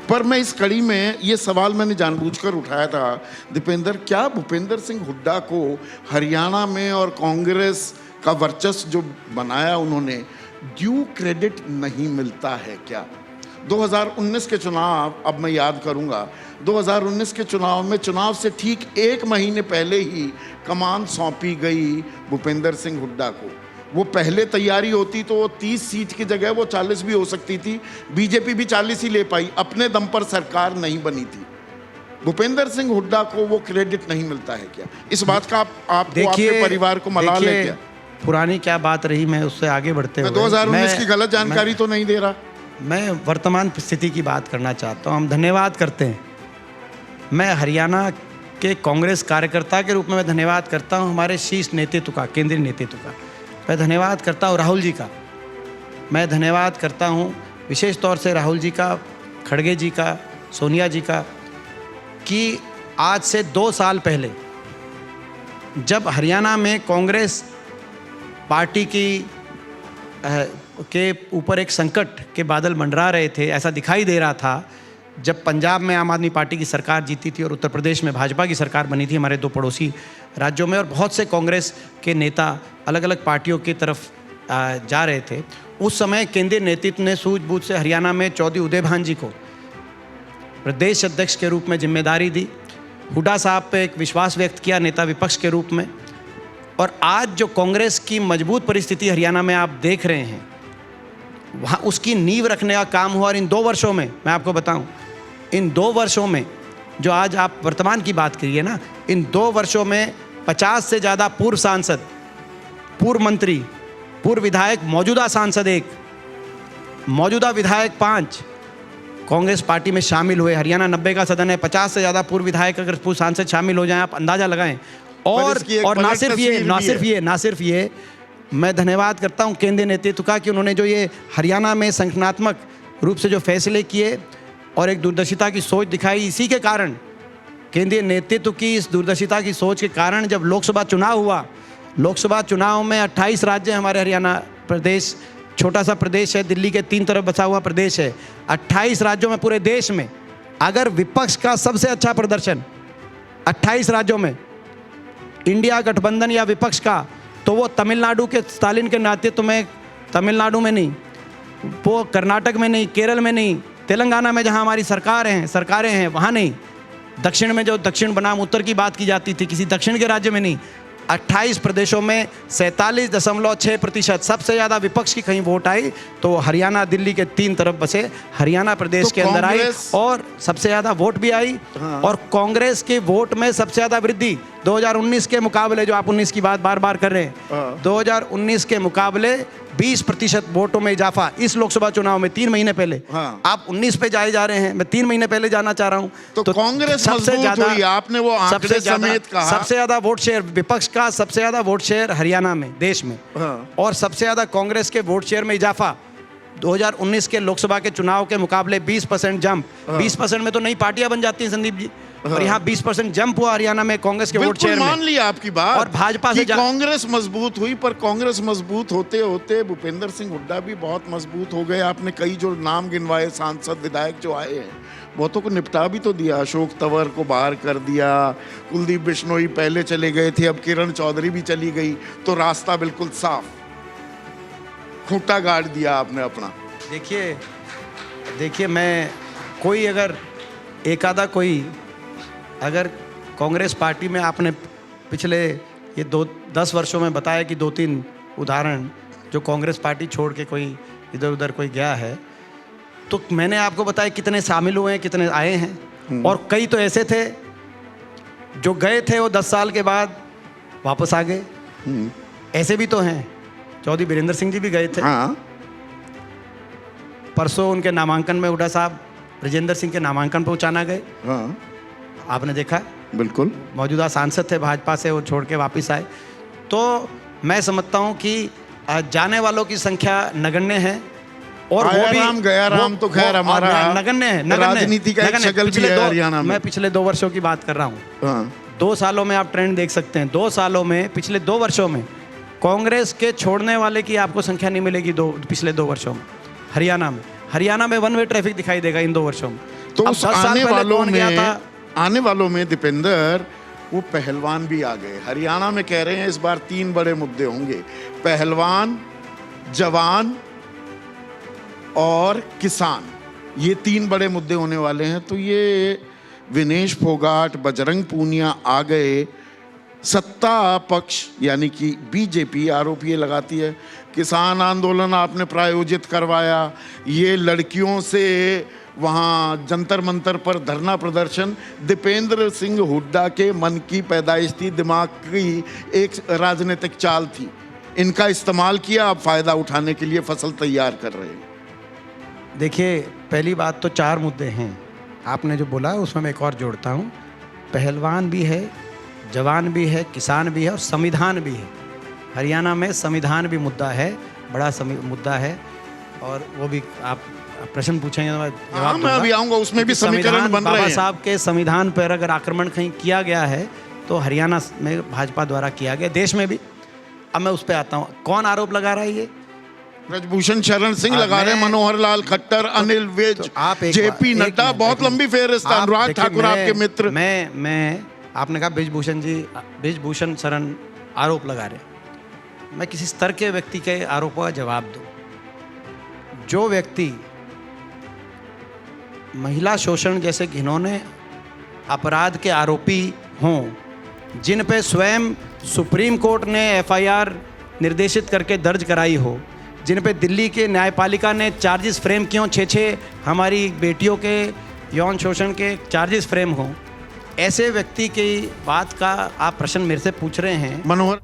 पर मैं इस कड़ी में ये सवाल मैंने जानबूझकर उठाया था दीपेंद्र, क्या भूपेंद्र सिंह हुड्डा को हरियाणा में और कांग्रेस का वर्चस्व जो बनाया उन्होंने, ड्यू क्रेडिट नहीं मिलता है क्या? 2019 के चुनाव, अब मैं याद करूंगा, 2019 के चुनाव में चुनाव से ठीक 1 महीने पहले ही कमान सौंपी गई भूपेंद्र सिंह हुड्डा को। वो पहले तैयारी होती तो वो 30 सीट की जगह वो 40 भी हो सकती थी, बीजेपी भी 40 ही ले पाई, अपने दम पर सरकार नहीं बनी थी। भूपेंद्र सिंह हुड्डा को वो क्रेडिट नहीं मिलता है क्या? इस बात का आपको आपके परिवार को मलाल है क्या? पुरानी क्या बात रही, मैं उससे आगे बढ़ते हुए 2019 की गलत जानकारी तो नहीं दे रहा, मैं वर्तमान स्थिति की बात करना चाहता हूँ। हम धन्यवाद करते हैं, मैं हरियाणा के कांग्रेस कार्यकर्ता के रूप में मैं धन्यवाद करता हूँ हमारे शीर्ष नेतृत्व का, केंद्रीय नेतृत्व का। मैं धन्यवाद करता हूँ राहुल जी का, मैं धन्यवाद करता हूँ विशेष तौर से राहुल जी का, खड़गे जी का, सोनिया जी का, कि आज से 2 साल पहले जब हरियाणा में कांग्रेस पार्टी के ऊपर एक संकट के बादल मंडरा रहे थे, ऐसा दिखाई दे रहा था, जब पंजाब में आम आदमी पार्टी की सरकार जीती थी और उत्तर प्रदेश में भाजपा की सरकार बनी थी हमारे 2 पड़ोसी राज्यों में, और बहुत से कांग्रेस के नेता अलग अलग पार्टियों की तरफ जा रहे थे, उस समय केंद्रीय नेतृत्व ने सूझबूझ से हरियाणा में चौधरी उदय भान जी को प्रदेश अध्यक्ष के रूप में जिम्मेदारी दी, हुड्डा साहब पे एक विश्वास व्यक्त किया नेता विपक्ष के रूप में। और आज जो कांग्रेस की मजबूत परिस्थिति हरियाणा में आप देख रहे हैं, वहाँ उसकी नींव रखने का काम हुआ। और इन 2 वर्षों में मैं आपको बताऊं, इन 2 वर्षों में जो आज आप वर्तमान की बात करिए ना, इन 2 वर्षों में 50 से ज़्यादा पूर्व सांसद, पूर्व मंत्री, पूर्व विधायक, मौजूदा सांसद 1, मौजूदा विधायक 5 कांग्रेस पार्टी में शामिल हुए। हरियाणा 90 का सदन है, 50 से ज़्यादा पूर्व विधायक अगर पूर्व सांसद शामिल हो जाएं, आप अंदाज़ा लगाएं। और ना सिर्फ ये मैं धन्यवाद करता हूं केंद्रीय नेतृत्व का कि उन्होंने जो ये हरियाणा में संगठनात्मक रूप से जो फैसले किए और एक दूरदर्शिता की सोच दिखाई, इसी के कारण, केंद्रीय नेतृत्व की इस दूरदर्शिता की सोच के कारण जब लोकसभा चुनाव हुआ, लोकसभा चुनाव में 28 राज्य हमारे हरियाणा प्रदेश, छोटा सा प्रदेश है, दिल्ली के 3 तरफ बसा हुआ प्रदेश है, 28 राज्यों में पूरे देश में अगर विपक्ष का सबसे अच्छा प्रदर्शन 28 राज्यों में इंडिया गठबंधन या विपक्ष का, तो वो तमिलनाडु के स्टालिन के नेतृत्व में, तमिलनाडु में नहीं, वो कर्नाटक में नहीं, केरल में नहीं, तेलंगाना में जहां हमारी सरकारें हैं वहां नहीं, दक्षिण में जो दक्षिण बनाम उत्तर की बात की जाती थी, किसी दक्षिण के राज्य में नहीं, 28 प्रदेशों में 47.6% सबसे ज़्यादा विपक्ष की कहीं वोट आई, तो हरियाणा दिल्ली के 3 तरफ बसे हरियाणा प्रदेश के अंदर आई और सबसे ज़्यादा वोट भी आई। और कांग्रेस के वोट में सबसे ज़्यादा वृद्धि 2019 के मुकाबले, जो आप 19 की बात बार बार कर रहे हैं, 2019 के मुकाबले 20% वोटों में इजाफा इस लोकसभा चुनाव में 3 महीने पहले। आप 19 पे जा रहे हैं, मैं 3 महीने पहले जाना चाह रहा हूं। तो कांग्रेस सबसे ज्यादा, आपने वो आंकड़े समेत कहा, सबसे ज्यादा वोट शेयर विपक्ष का, सबसे ज्यादा वोट शेयर हरियाणा में, देश में, और सबसे ज्यादा कांग्रेस के वोट शेयर में इजाफा 2019 के लोकसभा के चुनाव के मुकाबले 20% जंप। 20% में तो नई पार्टियां बन जाती हैं संदीप जी, और यहाँ 20% जंप हुआ हरियाणा में कांग्रेस के वोट शेयर में। मान लिया आपकी बात, और भाजपा से कांग्रेस मजबूत हुई, पर कांग्रेस मजबूत होते होते भूपेंद्र सिंह हुड्डा भी बहुत मजबूत हो गए। आपने कई जो नाम गिनवाए, सांसद विधायक जो आए हैं, बहुतों को निपटा भी तो दिया। अशोक तंवर को बाहर कर दिया, कुलदीप बिश्नोई पहले चले गए थे, अब किरण चौधरी भी चली गई, तो रास्ता बिल्कुल साफ, खूंटा गाड़ दिया आपने अपना। देखिए मैं कोई अगर एक आधा कोई अगर कांग्रेस पार्टी में आपने पिछले ये 10 वर्षों में बताया कि 2-3 उदाहरण जो कांग्रेस पार्टी छोड़ के कोई इधर उधर कोई गया है, तो मैंने आपको बताया कितने शामिल हुए हैं, कितने आए हैं। और कई तो ऐसे थे जो गए थे, वो 10 साल के बाद वापस आ गए। ऐसे भी तो हैं, चौधरी बीरेंद्र सिंह जी भी गए थे। परसों उनके नामांकन में हुड्डा साहब ब्रजेंद्र सिंह के नामांकन पहुंचाना गए, आपने देखा। बिल्कुल, मौजूदा सांसद थे भाजपा से, वो छोड़ के वापस आए। तो मैं समझता हूं कि जाने वालों की संख्या नगण्य है, और वो भी गया राम तो खैर हमारा नगण्य है, राजनीति का एक शक्ल भी है हरियाणा में। मैं पिछले 2 वर्षों की बात कर रहा हूँ। 2 सालों में आप ट्रेंड देख सकते हैं। 2 सालों में, पिछले 2 वर्षों में कांग्रेस के छोड़ने वाले की आपको संख्या नहीं मिलेगी पिछले 2 वर्षों में हरियाणा में। 1 वे ट्रैफिक दिखाई देगा इन 2 वर्षों में। तो अब उस 10 साल पहले कौन गया था? आने वालों में दीपेंद्र वो पहलवान भी आ गए। हरियाणा में कह रहे हैं इस बार 3 बड़े मुद्दे होंगे, पहलवान, जवान और किसान, ये 3 बड़े मुद्दे होने वाले हैं। तो ये विनेश फोगाट, बजरंग पूनिया आ गए। सत्ता पक्ष यानी कि बीजेपी आरोप ये लगाती है किसान आंदोलन आपने प्रायोजित करवाया, ये लड़कियों से वहाँ जंतर मंतर पर धरना प्रदर्शन दीपेंद्र सिंह हुड्डा के मन की पैदाइश थी, दिमाग की एक राजनीतिक चाल थी। इनका इस्तेमाल किया, अब फायदा उठाने के लिए फसल तैयार कर रहे हैं। देखिए, पहली बात तो 4 मुद्दे हैं, आपने जो बोला उसमें मैं एक और जोड़ता हूँ। पहलवान भी है, जवान भी है, किसान भी है और संविधान भी है। हरियाणा में संविधान भी मुद्दा है, बड़ा मुद्दा है, और वो भी आप प्रश्न पूछेंगे तो मैं जवाब मैं अभी आऊंगा, उसमें भी समीकरण बन रहे हैं। बाबा साहब के संविधान पर अगर आक्रमण कहीं किया गया है तो हरियाणा में भाजपा द्वारा किया गया, देश में भी। अब मैं उस पर आता हूँ, कौन आरोप लगा रहा है ये? ब्रजभूषण शरण सिंह लगा रहे, मनोहर लाल खट्टर, अनिल विज, जेपी नड्डा, बहुत लंबी फेहरिस्त, अनुराग ठाकुर आपके मित्र। मैं आपने कहा ब्रजभूषण शरण आरोप लगा रहे, मैं किसी स्तर के व्यक्ति के आरोपों का जवाब दूं। जो व्यक्ति महिला शोषण जैसे घिनौने अपराध के आरोपी हों, जिन पे स्वयं सुप्रीम कोर्ट ने FIR निर्देशित करके दर्ज कराई हो, जिन पे दिल्ली के न्यायपालिका ने चार्जेस फ्रेम किए हों, 6 हमारी बेटियों के यौन शोषण के चार्जेस फ्रेम हों, ऐसे व्यक्ति की बात का आप प्रश्न मेरे से पूछ रहे हैं। मनोहर